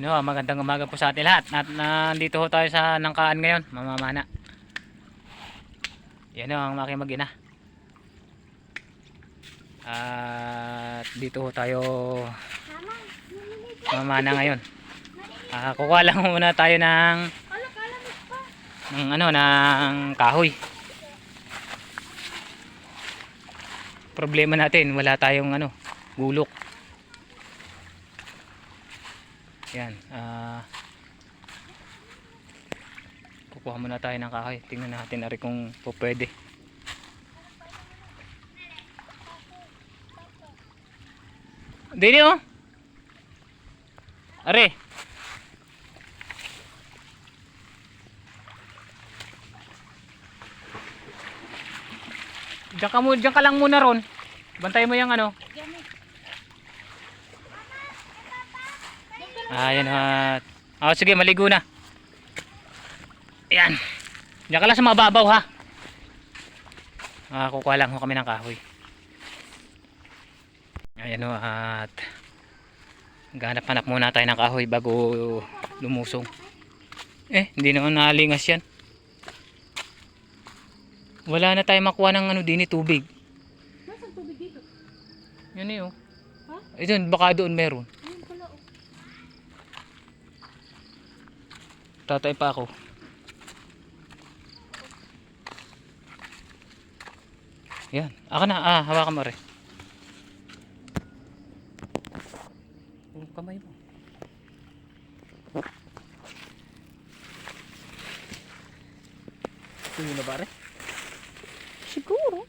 Ayun ho, magandang umaga po sa atin lahat. Nandito ho tayo sa Nangkaan ngayon, mamamana. Yan ho ang aking mag-ina. At dito ho tayo mamamana ngayon. Kukuha lang muna tayo ng kahoy. Problema natin, wala tayong gulok. Yan, kukuha muna tayo ng kahoy. Tingnan natin ari kung po pwede. Dini oh. Are. Diyan ka lang muna ron. Bantay mo yung Ayan at sige, maligo na. Ayan. Diyan ka lang sa mababaw ha. Kukuha lang ho kami ng kahoy. Ayan ho at ganap-hanap muna tayo ng kahoy bago lumusong. Hindi naman nalingas yan. Wala na tayo makuha ng din tubig. Nasaan tubig dito? Yan eh oh. Ha? Ito, baka doon meron. Ayun pala oh. Tatay pa ako. Yan. Aka na. Hawakan mo rin. Kamay mo. Tuyo na ba rin? Siguro.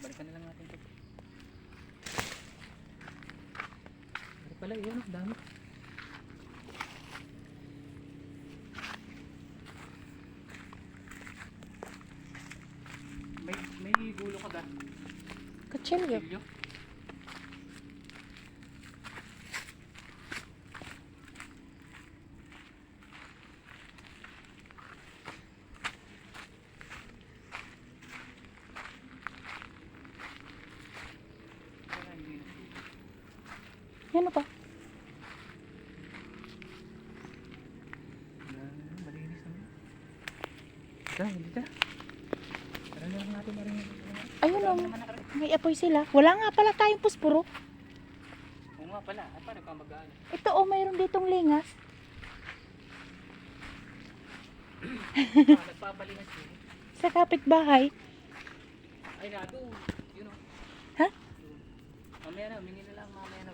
Balikan na lang natin ito. Balik pala yun. Dami. May gulo ka ba? Kutsilyo. Silyo? Yan na pa. Malinis naman. Dito. Tara na lang natin marinig. Ayun oh. May apoy sila. Wala nga pala tayong puspuro. Oo nga pala. Paano ka mag-ano? Ito oh, mayroon ditong lingas. Nagpapalingas din. Sa kapitbahay. Ay nado. Yun o. Ha? Mamaya na. Mingi na lang. Mamaya na.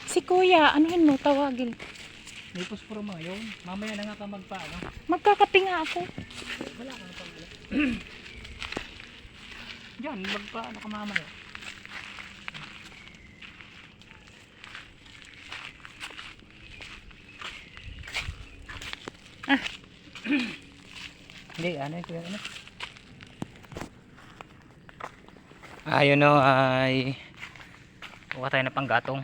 Si kuya, anuhin mo, tawagin. May puspuro mo yun. Mamaya na nga ka magpaano. Magkakape nga ako. Wala ka na pang Diyan, magpaano ka mamaya. Hindi, ayun o ay kuha tayo na panggatong.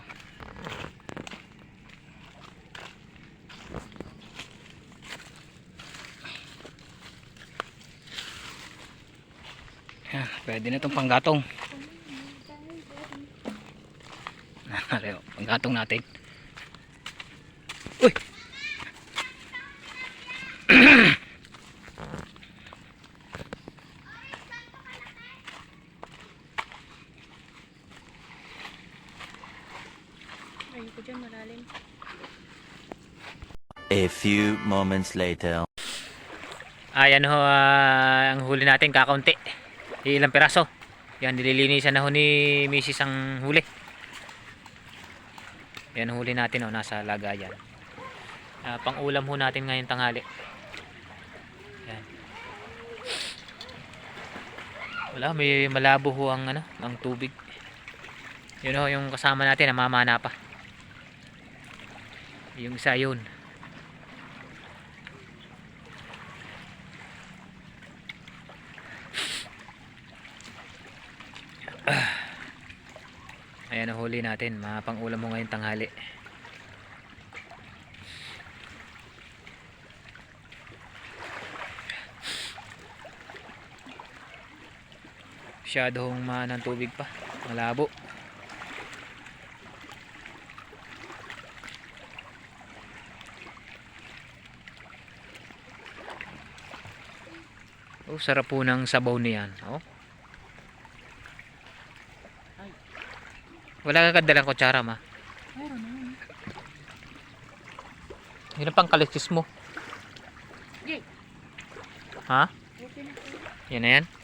Pwede na itong panggatong. Panggatong natin. Uy! Ayun ko dyan, malalim. A few moments later. Ayan ho, ang huli natin kakaunti. Ilang piraso. Yan, nililinisan na ho ni Mrs. ang huli. Yan huli natin ho, nasa lagayan. Pang ulam ho natin ngayon tanghali. Yan. Wala, may malabo ho ang tubig. Yun ho, yung kasama natin namamana pa. Yung isa yun. Ayan ang huli natin, pang ulam mo ngayon tanghali. masyadong ng tubig pa. Malabo. Oh, sarap po ng sabaw niyan. Oh. Wala ka kadalang kutsara, ma. Meron na yun. Yun ang pang kaliskis mo. Yay. Ha? Okay na po. Yan na yan.